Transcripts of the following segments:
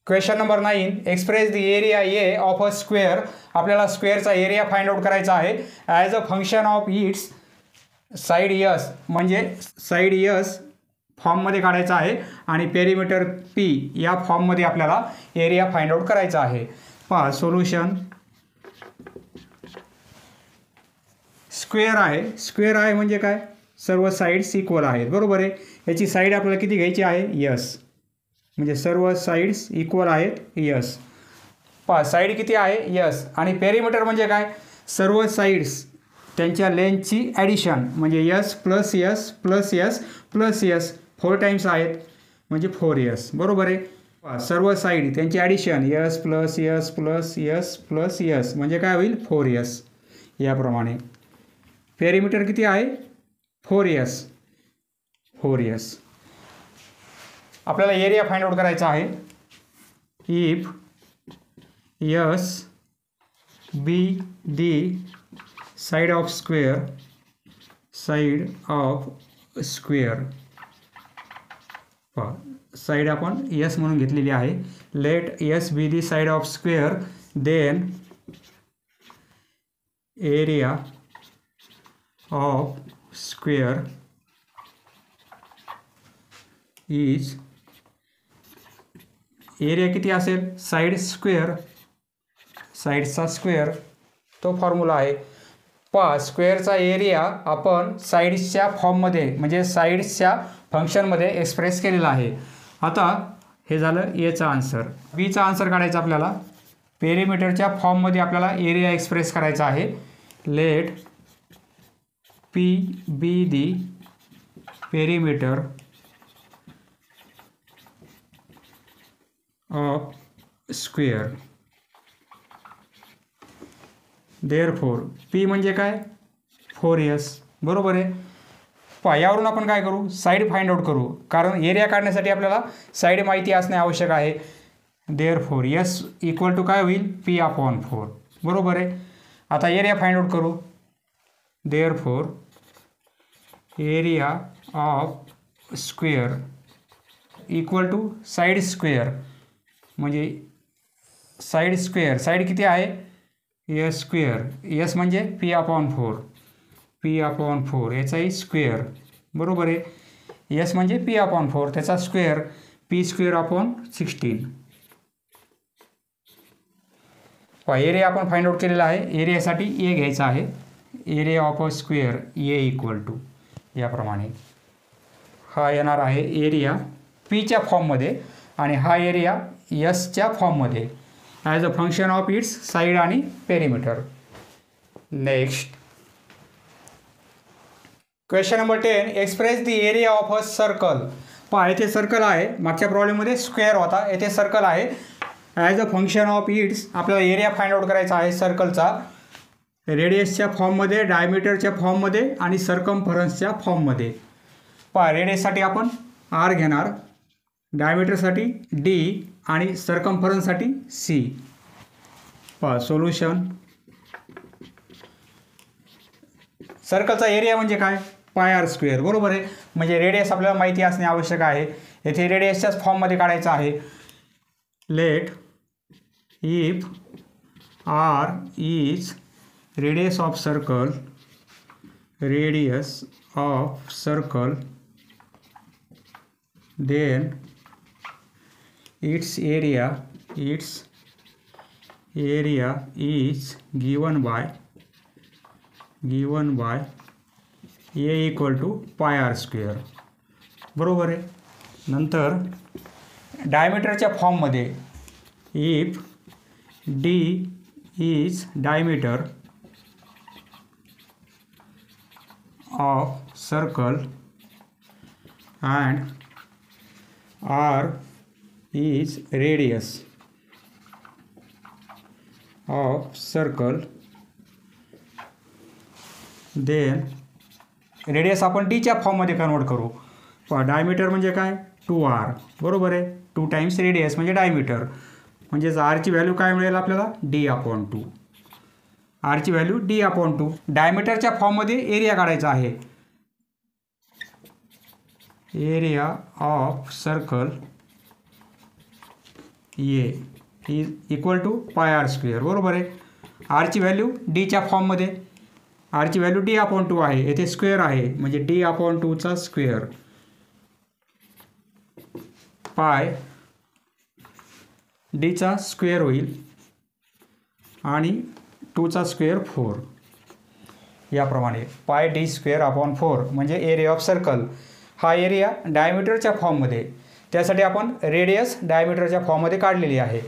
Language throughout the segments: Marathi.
Question number 9, express the area A of a square. आपल्याला स्क्वेअरचा एरिया फाइंड आउट करायचा आहे as a function of its side yes, म्हणजे साईड यस फॉर्ममध्ये काढायचा आहे आणि पेरिमीटर पी या फॉर्ममध्ये आपल्याला एरिया फाइंड आउट करायचा आहे. पहा सोल्युशन. स्क्वेअर आहे म्हणजे काय, सर्व साईड्स इक्वल आहेत, बरोबर आहे. याची साईड आपल्याला किती घ्यायची आहे, यस, म्हणजे सर्व साईड्स इक्वल आहेत, यस. पहा साईड किती आहे, यस. आणि पेरिमीटर म्हणजे काय, सर्व साईड्स त्यांच्या लेंथची ॲडिशन, म्हणजे yes plus yes plus yes plus yes 4 times आहेत, म्हणजे 4s, बरोबर आहे. सर्व साईड त्यांची addition yes plus yes plus yes plus yes म्हणजे काय होईल, 4s. याप्रमाणे पेरिमीटर किती आहे, 4s. आपल्याला एरिया फाइंड आउट करायचा आहे. If s be the side of square, side आपण यस म्हणून घेतलेली आहे. Let s be the side of square, then area of square is, area किती असेल, साईडचा स्क्वेअर, तो फॉर्म्युला आहे. पहा स्क्वेअरचा एरिया आपण साईड्सच्या फॉर्ममध्ये म्हणजे साईड्सच्या फंक्शनमध्ये एक्सप्रेस केलेला आहे. आता हे झालं एचा आन्सर. बीचा आन्सर काढायचा आपल्याला. पेरिमीटरच्या फॉर्ममध्ये आपल्याला एरिया एक्सप्रेस करायचा आहे. Let p be the perimeter of square. Therefore p म्हणजे काय, 4s, बरोबर आहे. पहा यावरून आपण काय करू, साईड फाइंड आउट करू, कारण एरिया काढण्यासाठी आपल्याला साईड माहिती असणे आवश्यक आहे. देअरफॉर यस इक्वल टू काय होईल, p/4, बरोबर आहे. आता एरिया फाइंड आउट करू. Therefore area of square equal to side square, म्हणजे साईड किती आहे, यस स्क्वेअर, यस म्हणजे p/4 याचाही स्क्वेअर, बरोबर आहे. यस म्हणजे p/4 त्याचा स्क्वेअर, p²/16. एरिया आपण फाइंड आउट केलेला आहे. एरियासाठी ए घ्यायचा आहे. Area of a square A equal to याप्रमाणे. हा येणार आहे एरिया पीच्या फॉर्ममध्ये आणि हा एरिया यसच्या फॉर्ममध्ये as a function of its side आणि perimeter. Next question number 10, express the area of a circle. पहा येथे सर्कल आहे, मागच्या प्रॉब्लेममध्ये स्क्वेअर होता, येथे सर्कल आहे. As a function of it's आपल्याला एरिया फाइंड आउट करायचा आहे सर्कलचा. रेडियसच्या फॉर्ममध्ये, डायमीटरच्या फॉर्ममध्ये आणि सर्कम्फरन्सच्या फॉर्ममध्ये. पहा रेडियससाठी आपण r घेणार, डायमीटरसाठी d आणि सर्कम्फरन्ससाठी c. पहा सोल्युशन. सर्कलचा एरिया म्हणजे काय, πr², बरोबर आहे. म्हणजे रेडियस आपल्याला माहिती असणे आवश्यक आहे. येथे रेडियसच्याच फॉर्ममध्ये काढायचं आहे. Let if r is radius of circle, then its area is given by a equal to πr², बरोबर आहे. नंतर डायमीटरच्या फॉर्ममध्ये if d is diameter of circle and r is radius of circle, then radius आपण डीच्या फॉर्ममध्ये कन्वर्ट करू. डायमीटर म्हणजे काय, 2r, बरोबर आहे. 2 टाइम्स रेडियस म्हणजे डायमीटर, म्हणजेच आरची व्हॅल्यू काय मिळेल आपल्याला, d/2. आरची व्हॅल्यू d/2. डायमीटरच्या फॉर्ममध्ये एरिया काढायचा आहे. Area of circle A is equal to pi r square, बरोबर आहे. आरची व्हॅल्यू डीच्या फॉर्ममध्ये, आरची व्हॅल्यू डी अपॉन 2 आहे, येथे स्क्वेअर आहे म्हणजे डी अपॉन 2चा स्क्वेअर पाय डीचा स्क्वेअर होईल आणि 2चा स्क्वेअर 4. याप्रमाणे पाय डी स्क्वेअर अपॉन 4 म्हणजे एरिया ऑफ सर्कल. हा एरिया डायमीटरच्या फॉर्ममध्ये, त्यासाठी आपण रेडियस डायमीटरच्या फॉर्ममध्ये काढलेली आहे.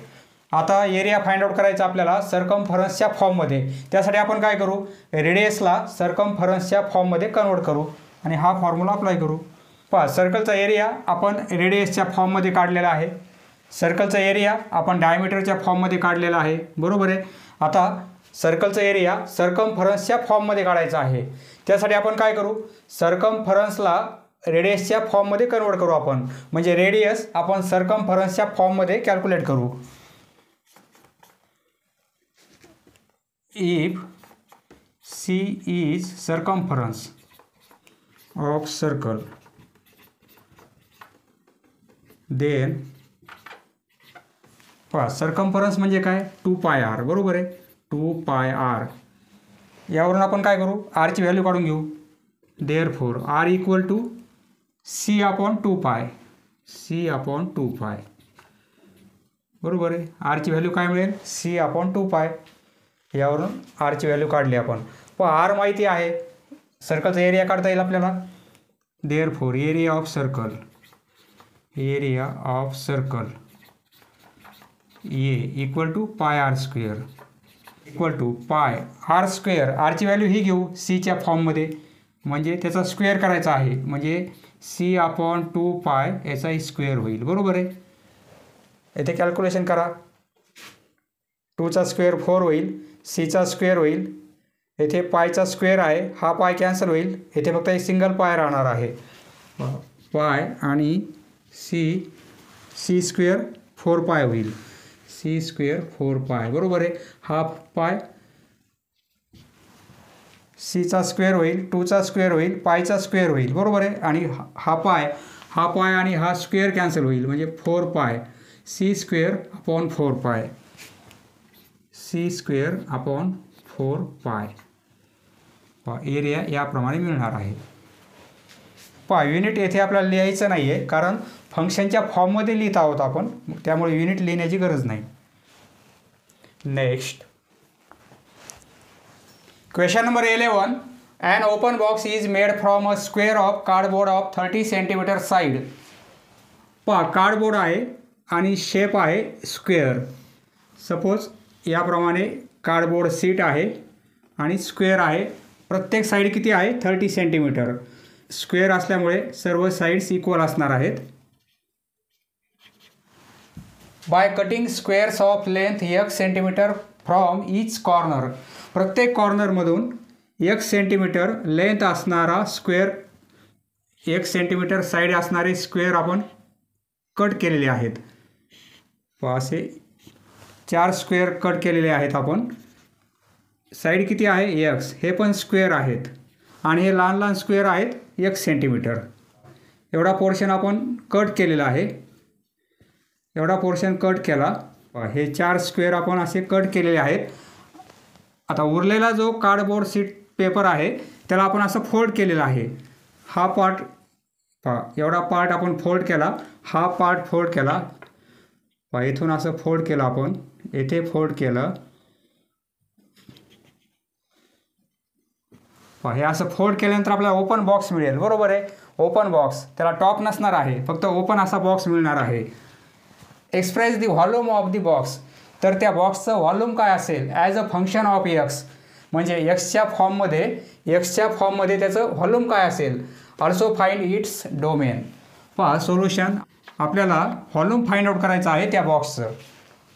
आता एरिया फाइंड आउट करायचा आपल्याला सर्कमफरन्सच्या फॉर्ममध्ये. त्यासाठी आपण काय करू, रेडियसला सर्कमफरन्सच्या फॉर्ममध्ये कन्वर्ट करू आणि हा फॉर्म्युला अप्लाय करू. पहा, सर्कलचा एरिया आपण रेडियसच्या फॉर्ममध्ये काढलेला आहे, सर्कलचा एरिया आपण डायमीटरच्या फॉर्ममध्ये काढलेला आहे, बरोबर आहे. आता सर्कलचा एरिया सर्कमफरन्सच्या फॉर्ममध्ये काढायचा आहे. त्यासाठी आपण काय करू, सर्कमफरन्सला रेडियसच्या फॉर्ममध्ये कन्वर्ट करू आपण, म्हणजे रेडियस आपण सर्कमफरन्सच्या फॉर्ममध्ये कॅल्क्युलेट करू. If c is circumference of circle then पहा, सर्कमफरन्स म्हणजे काय, 2 पाय आर, बरोबर आहे. 2 पाय आर. यावरून आपण काय करू, आरची व्हॅल्यू काढून घेऊ. Therefore r equal to c upon 2 pi, C upon 2 पाय, बरोबर आहे. आरची व्हॅल्यू काय मिळेल, सी अपॉन 2 पाय. यावरून आरची व्हॅल्यू काढली आपण. पण आर माहिती आहे, सर्कलचा एरिया काढता येईल आपल्याला. Therefore area of circle, area of circle A equal to pi r square equal to pi r square. आरची व्हॅल्यू ही घेऊ सीच्या फॉर्ममध्ये, म्हणजे त्याचा स्क्वेअर करायचा आहे, म्हणजे सी अपॉन 2 पाय याचा स्क्वेअर होईल, बरोबर आहे. येथे कॅल्क्युलेशन करा. 2चा स्क्वेअर 4 होईल, सीचा स्क्वेअर होईल, येथे पायचा स्क्वेअर आहे, हा पाय कॅन्सल होईल, येथे फक्त एक सिंगल पाय राहणार आहे. पाय आणि सी स्क्वेअर 4 पाय होईल, सी स्क्वेअर 4 पाय, बरोबर आहे. हाफ पाय सीचा स्क्वेअर होईल, 2चा स्क्वेअर होईल, पायचा स्क्वेअर होईल, बरोबर आहे. आणि हा पाय आणि हा स्क्वेअर कॅन्सल होईल, म्हणजे 4 पाय सी स्क्वेअर अपॉन 4 पाय, सी स्क्वेअर अपॉन 4 पाय. एरिया याप्रमाणे मिळणार आहे. पहा, युनिट येथे आपल्याला लिहायचं नाही आहे, कारण फंक्शनच्या फॉर्ममध्ये लिहित आहोत आपण, त्यामुळे युनिट लिहिण्याची गरज नाही. Next question number 11. An open box is made from a square of cardboard of 30 cm side. पहा, कार्डबोर्ड आहे आणि शेप आहे स्क्वेअर. सपोज याप्रमाणे कार्डबोर्ड सीट आहे आणि स्क्वेअर आहे. प्रत्येक साईड किती आहे, 30 सेंटीमीटर. स्क्वेअर असल्यामुळे सर्व साईड्स इक्वल असणार आहेत. By cutting squares of length 1 centimetre from each corner. प्रत्येक कॉर्नरमधून 1 सेंटीमीटर लेंथ असणारा स्क्वेअर, 1 सेंटीमीटर साईड असणारे स्क्वेअर आपण कट केलेले आहेत. असे 4 स्क्वेअर कट केलेले आहेत आपण. साईड किती आहे, x. हे पण स्क्वेअर आहेत आणि हे लहान लहान स्क्वेअर आहेत 1 सेंटीमीटर. एवढा पोर्शन आपण कट केलेला आहे, एवढा पोर्शन कट केला. हे 4 स्क्वेअर आपण असे कट केलेले आहेत. आता उरलेला जो कार्डबोर्ड सीट पेपर आहे त्याला आपण असं फोल्ड केलेला आहे. हा पार्ट एवढा पार्ट आपण फोल्ड केला, हा पार्ट फोल्ड केला. इथून असं फोल्ड केलं आपण, येथे फोल्ड केलं. हे असं फोल्ड केल्यानंतर आपल्याला ओपन बॉक्स मिळेल, बरोबर आहे. ओपन बॉक्स, त्याला टॉप नसणार आहे, फक्त ओपन असा बॉक्स मिळणार आहे. Express the volume of the box. तर त्या बॉक्सचं व्हॉल्यूम काय असेल, as a function of x, म्हणजे एक्सच्या फॉर्ममध्ये त्याचं व्हॉल्यूम काय असेल. Also find its domain. पहा, सोल्युशन आपल्याला व्हॉल्यूम फाइंड आउट करायचं आहे त्या बॉक्सचं.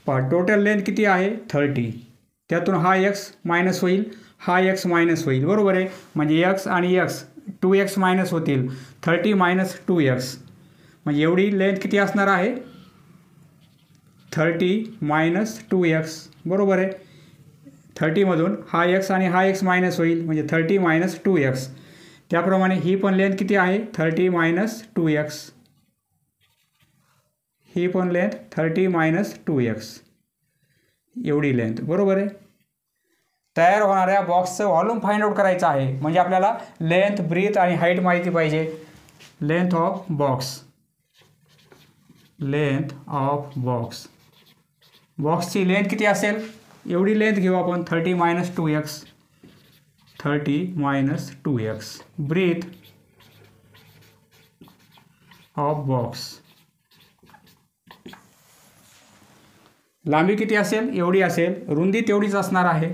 पहा, टोटल लेंथ किती आहे, 30. त्यातून हा एक्स मायनस होईल, हा एक्स मायनस होईल, बरोबर आहे. म्हणजे एक्स आणि एक्स 2x मायनस होतील, 30 मायनस 2x, म्हणजे एवढी लेंथ किती असणार आहे, 30 मायनस 2x, बरोबर आहे. 30मधून हा x आणि हा x मायनस होईल, म्हणजे 30 मायनस 2x. त्याप्रमाणे ही पण लेंथ किती आहे, 30 मायनस 2x. ही पण लेंथ 30 मायनस 2x एवढी लेंथ, बरोबर आहे. तयार होणाऱ्या बॉक्सचं व्हॉल्यूम फाइंड आउट करायचं आहे. म्हणजे आपल्याला लेंथ, ब्रीथ आणि हाईट माहिती पाहिजे. Length of box, length of box, बॉक्सची लेंथ किती असेल, एवढी लेंथ घेऊ आपण 30 minus 2x, 30 minus 2x. Breadth of box, लांबी किती असेल, एवढी असेल, रुंदी तेवढीच असणार आहे,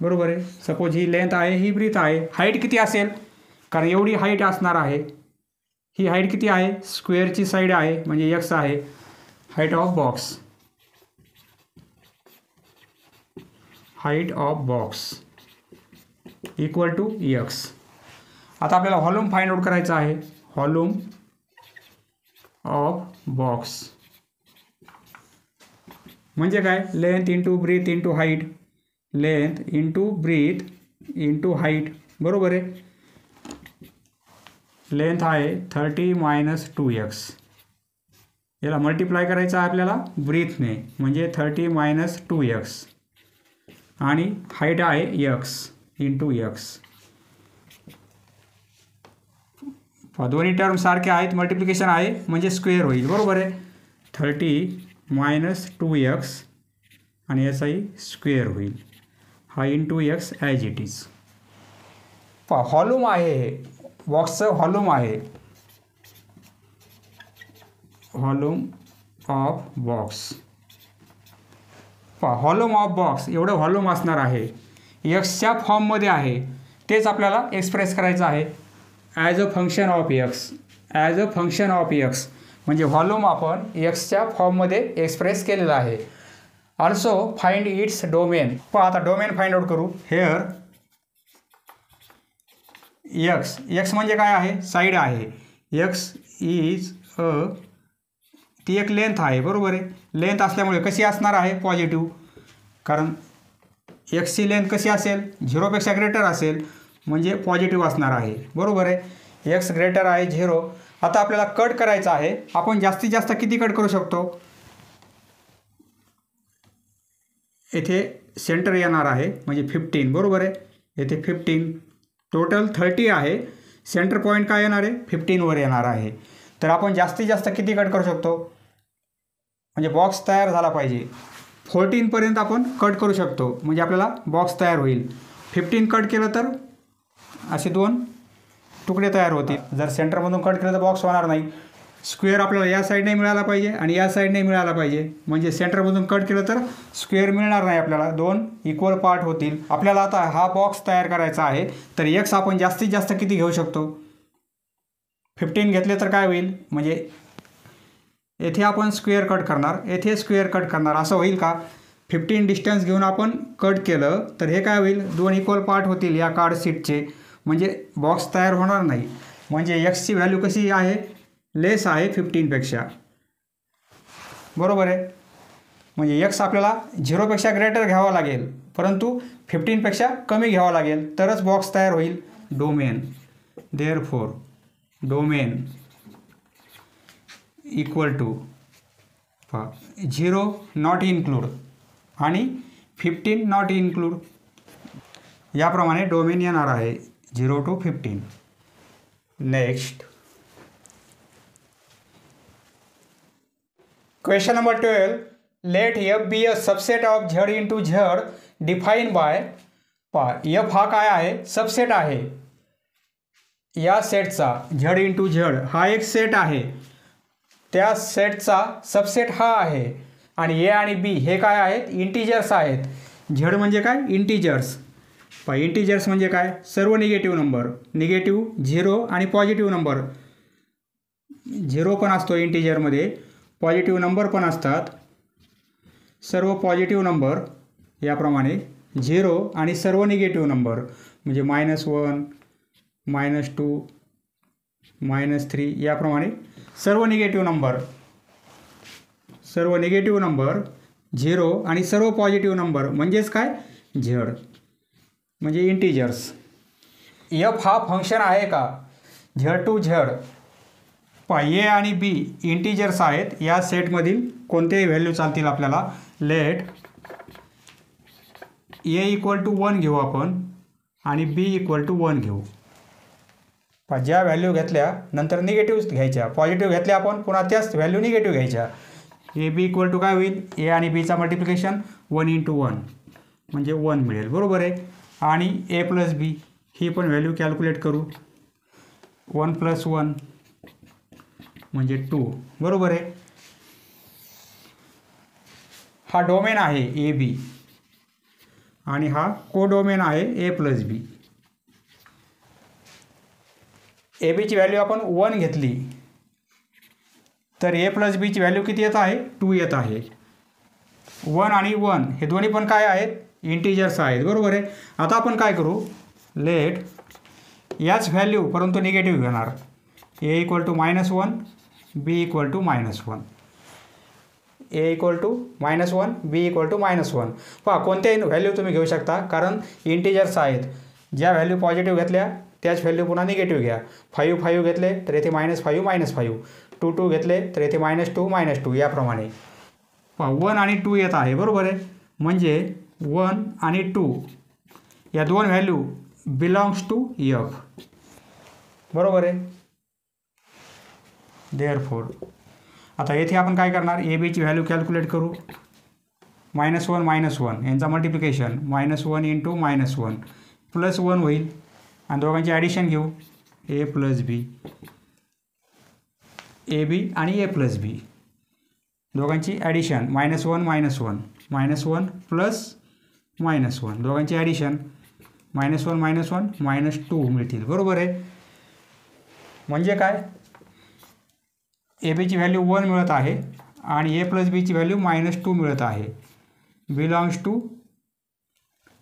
बरोबर आहे. सपोज ही लेंथ आहे, ही ब्रीथ आहे. हाईट किती असेल, कारण एवढी हाईट असणार आहे. ही हाईट किती आहे, स्क्वेअरची साईड आहे म्हणजे x आहे. Height of box, height of box equal to x. आता आपल्याला व्हॉल्यूम फाइंड आउट करायचं आहे. व्हॉल्यूम ऑफ बॉक्स म्हणजे काय, length into breadth into height, length into breadth into height, बरोबर आहे. लेंथ आहे 30 मायनस 2x, याला मल्टिप्लाय करायचं आहे आपल्याला ब्रीथने म्हणजे 30 मायनस 2x आणि हाईट आहे x इंटू x. दोन्ही टर्म सारखे आहेत, मल्टिप्लिकेशन आहे म्हणजे स्क्वेअर होईल, बरोबर आहे. 30 मायनस 2x आणि याचाही स्क्वेअर होईल, हा into x as it is. Volume आहे हे बॉक्सचं, व्हॉल्यूम आहे, volume of box. Volume of box एवढं व्हॉल्यूम असणार आहे, एक्सच्या फॉर्ममध्ये आहे. तेच आपल्याला एक्सप्रेस करायचं आहे as a function of x, as a function of x. म्हणजे व्हॉल्यूम आपण एक्सच्या फॉर्ममध्ये एक्सप्रेस केलेला आहे. Also find its domain. आता डोमेन फाइंड आउट करू. हेअर एक्स, एक्स म्हणजे काय आहे, साईड आहे. एक्स इज ती एक लेंथ आहे, बरोबर आहे. लेंथ असल्यामुळे कशी असणार आहे, पॉझिटिव्ह, कारण एक्सची लेंथ कशी असेल, 0पेक्षा ग्रेटर असेल म्हणजे पॉझिटिव्ह असणार आहे, बरोबर आहे. एक्स ग्रेटर आहे 0. आता आपल्याला कट करायचं आहे. आपण जास्तीत जास्त किती कट करू शकतो, येथे सेंटर येणार आहे म्हणजे 15, बरोबर आहे. येथे 15, टोटल 30 आहे. सेंटर पॉईंट काय येणार आहे, 15वर येणार आहे. तर आपण जास्तीत जास्त किती कट करू शकतो, म्हणजे बॉक्स तयार झाला पाहिजे 14पर्यंत आपण कट करू शकतो म्हणजे आपल्याला बॉक्स तयार होईल. 15 कट केलं तर असे 2 तुकडे तयार होतील. जर सेंटरमधून कट केलं तर बॉक्स होणार नाही. स्क्वेअर आपल्याला या साईडने मिळाला पाहिजे आणि या साईडने मिळाला पाहिजे, म्हणजे सेंटरमधून कट केलं तर स्क्वेअर मिळणार नाही आपल्याला, 2 इक्वल पार्ट होतील. आपल्याला आता हा बॉक्स तयार करायचा आहे. तर एक्स आपण जास्तीत जास्त किती घेऊ शकतो, 15 घेतले तर काय होईल, म्हणजे येथे आपण स्क्वेअर कट करणार, येथे स्क्वेअर कट करणार, असं होईल का. 15 डिस्टन्स घेऊन आपण कट केलं तर हे काय होईल, 2 इक्वल पार्ट होतील या कार्ड शीटचे, म्हणजे बॉक्स तयार होणार नाही. म्हणजे एक्सची व्हॅल्यू कशी आहे, लेस आहे 15पेक्षा, बरोबर आहे. म्हणजे एक्स आपल्याला 0पेक्षा ग्रेटर घ्यावा लागेल, परंतु 15पेक्षा कमी घ्यावा लागेल, तरच बॉक्स तयार होईल. Domain, therefore domain equal to 0 not include आणि 15 नॉट इन्क्लूड, याप्रमाणे डोमेन येणार आहे 0 to 15. Next question number 12. Let f be a subset of Z into Z define by. F हा काय आहे, सबसेट आहे. या सेटचा झेड इंटू झेड हा एक सेट आहे, त्या सेटचा सबसेट हा आहे. आणि ए आणि बी हे काय आहेत, इंटिजर्स आहेत. झेड म्हणजे काय, इंटिजर्स. इंटिजर्स म्हणजे काय, सर्व निगेटिव्ह नंबर, निगेटिव्ह 0 आणि पॉझिटिव्ह नंबर. 0 पण असतो इंटिजरमध्ये, पॉझिटिव्ह नंबर पण असतात. सर्व पॉझिटिव्ह नंबर याप्रमाणे 0 आणि सर्व निगेटिव्ह नंबर म्हणजे -1, -2, -3 याप्रमाणे सर्व निगेटिव्ह नंबर. सर्व निगेटिव्ह नंबर 0 आणि सर्व पॉझिटिव्ह नंबर म्हणजेच काय, झेड म्हणजे इंटिजर्स. एफ हा फंक्शन आहे का, झेड टू झेड. ए आणि बी इंटिजर्स आहेत, या सेटमधील कोणतेही व्हॅल्यू चालतील आपल्याला. लेट ए इक्वल टू 1 घेऊ आपण आणि बी इक्वल टू 1 घेऊ. ज्या व्हॅल्यू घेतल्या नंतर निगेटिव्ह घ्यायच्या, पॉझिटिव्ह घेतल्या आपण पुन्हा त्याच व्हॅल्यू निगेटिव्ह घ्यायच्या. ए बी इक्वल टू काय होईल, ए आणि बीचा मल्टिप्लिकेशन 1 × 1 म्हणजे 1 मिळेल. बरोबर आहे. आणि ए प्लस बी ही पण व्हॅल्यू कॅल्क्युलेट करू. 1 + 1 म्हणजे 2. बरोबर आहे. हा डोमेन आहे ए बी आणि हा कोडोमेन आहे ए प्लस बी. ए बीची व्हॅल्यू आपण 1 घेतली तर ए प्लस बीची व्हॅल्यू किती येत आहे, 2 येत आहे. 1 आणि 1 हे दोन्ही पण काय आहेत, इंटिजर्स आहेत. बरोबर आहे. आता आपण काय करू, लेट याच व्हॅल्यू परंतु निगेटिव्ह घेणार. A equal to -1 B equal to -1. A equal to -1 B equal to -1. पहा कोणत्याही व्हॅल्यू तुम्ही घेऊ शकता कारण इंटिजर्स आहेत. ज्या व्हॅल्यू पॉझिटिव्ह घेतल्या त्याच व्हॅल्यू पुन्हा निगेटिव्ह घ्या. 5 घेतले तर येथे -5 -5. 2 घेतले तर येथे -2 -2 याप्रमाणे. पहा 1 आणि 2 येत आहे. बरोबर आहे. म्हणजे 1 आणि 2 या दोन व्हॅल्यू बिलॉंग्स टू एफ. बरोबर आहे. देअरफॉर आता येथे आपण काय करणार, ए बीची व्हॅल्यू कॅल्क्युलेट करू. -1 -1 यांचा मल्टिप्लिकेशन -1 × -1 +1 होईल आणि दोघांची ॲडिशन घेऊ. ए प्लस बी, ए बी आणि ए प्लस बी दोघांची ॲडिशन -1 -1 -1 + -1 दोघांची ॲडिशन -1 -1 -2 मिळतील. बरोबर आहे. म्हणजे काय, ए बीची व्हॅल्यू 1 मिळत आहे आणि ए प्लस बीची व्हॅल्यू -2 मिळत आहे. Belongs to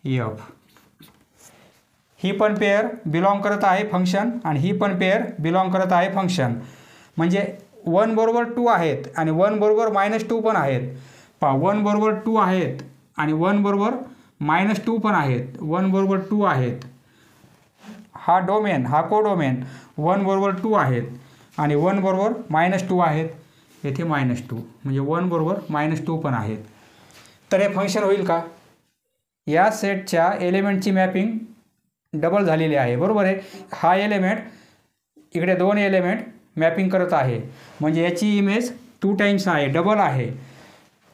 F. ही पण पेअर बिलॉंग करत आहे फंक्शन आणि ही पण पेअर बिलॉंग करत आहे फंक्शन. म्हणजे 1 बरोबर 2 आहेत आणि 1 बरोबर -2 पण आहेत. पहा 1 बरोबर 2 आहेत आणि 1 बरोबर -2 पण आहेत. 1 बरोबर 2 आहेत. हा डोमेन, हा कोडोमेन 1 बरोबर 2 आहेत आणि 1 बरोबर -2 आहेत. येथे -2 म्हणजे 1 बरोबर -2 पण आहेत. तर हे फंक्शन होईल का, या सेटच्या एलिमेंटची मॅपिंग डबल झालेली आहे. बरोबर आहे. हा एलिमेंट इकडे 2 एलिमेंट मॅपिंग करत आहे म्हणजे याची इमेज 2 टाइम्स आहे, डबल आहे.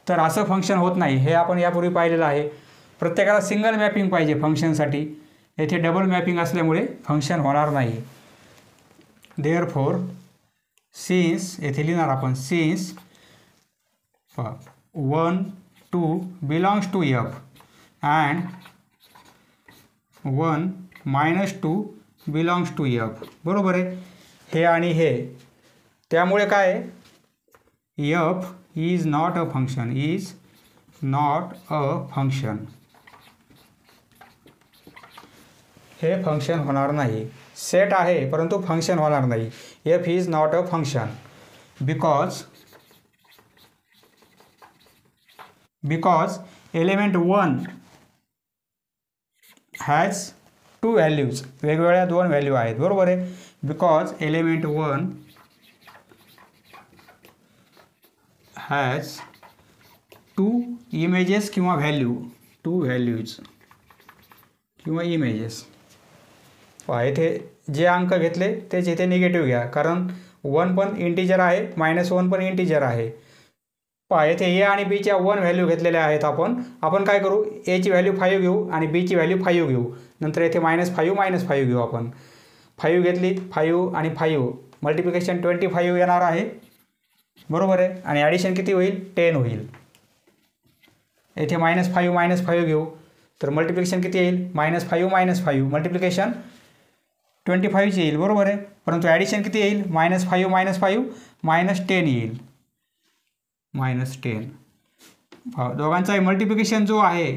तर असं फंक्शन होत नाही, हे आपण यापूर्वी पाहिलेलं आहे. प्रत्येकाला सिंगल मॅपिंग पाहिजे फंक्शनसाठी. येथे डबल मॅपिंग असल्यामुळे फंक्शन होणार नाही. देअरफॉर सिन्स येथे लिहिणार आपण, since 1 2 belongs to F and 1 -2 belongs to F. बरोबर आहे. हे आणि हे त्यामुळे काय, F is not a function, is not a function. हे फंक्शन होणार नाही. सेट आहे परंतु फंक्शन होणार नाही. F is not a function because element 1 has 2 values, वेगवेगळ्या 2 व्हॅल्यू आहेत. बरोबर आहे. बिकॉज एलिमेंट 1 हॅज 2 इमेजेस किंवा व्हॅल्यू, 2 व्हॅल्यूज किंवा इमेजेस. पहा येथे जे अंक घेतले तेच इथे निगेटिव्ह घ्या कारण 1 पण इंटिजर आहे, -1 पण इंटिजर आहे. पहा येथे ए आणि बीच्या 1 व्हॅल्यू घेतलेल्या आहेत. आपण काय करू, एची व्हॅल्यू 5 घेऊ आणि बीची व्हॅल्यू 5 घेऊ. नंतर येथे -5 -5 घेऊ. आपण 5 घेतली, 5 आणि 5 मल्टिप्लिकेशन 25 येणार आहे. बरोबर आहे. आणि ॲडिशन किती होईल, 10 होईल. येथे -5 -5 घेऊ तर मल्टिप्लिकेशन किती येईल, -5 -5 मल्टिप्लिकेशन 25 येईल. बरोबर आहे. परंतु ॲडिशन किती येईल, -5 -5 -10 येईल. -10 दोघांचा मल्टिप्लिकेशन जो आहे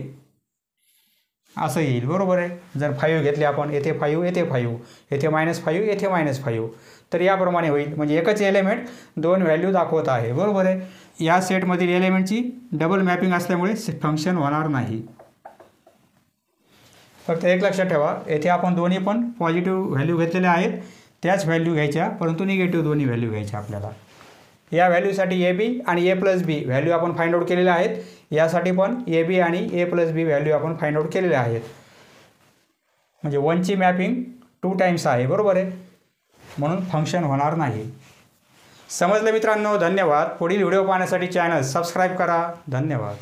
असं येईल. बरोबर आहे. जर 5 घेतले आपण, येथे 5 येथे 5 येथे -5 येथे -5 तर याप्रमाणे होईल. म्हणजे एकच एलिमेंट 2 व्हॅल्यू दाखवत आहे. बरोबर आहे. या सेटमधील एलिमेंटची डबल मॅपिंग असल्यामुळे फंक्शन होणार नाही. फक्त एक लक्षात ठेवा, येथे आपण दोन्ही पण पॉझिटिव्ह व्हॅल्यू घेतलेले आहेत त्याच व्हॅल्यू घ्यायच्या, परंतु निगेटिव्ह दोन्ही व्हॅल्यू घ्यायच्या आपल्याला. या व्हॅल्यूसाठी ए बी आणि ए प्लस बी व्हॅल्यू आपण फाइंड आउट केलेल्या आहेत. यासाठी पण ए बी आणि ए प्लस बी व्हॅल्यू आपण फाइंड आउट केलेल्या आहेत. म्हणजे 1ची मॅपिंग 2 टाइम्स आहे, बरोबर आहे, म्हणून फंक्शन होणार नाही. समजलं मित्रांनो? धन्यवाद. पुढील व्हिडिओ पाहण्यासाठी चॅनल सबस्क्राईब करा. धन्यवाद.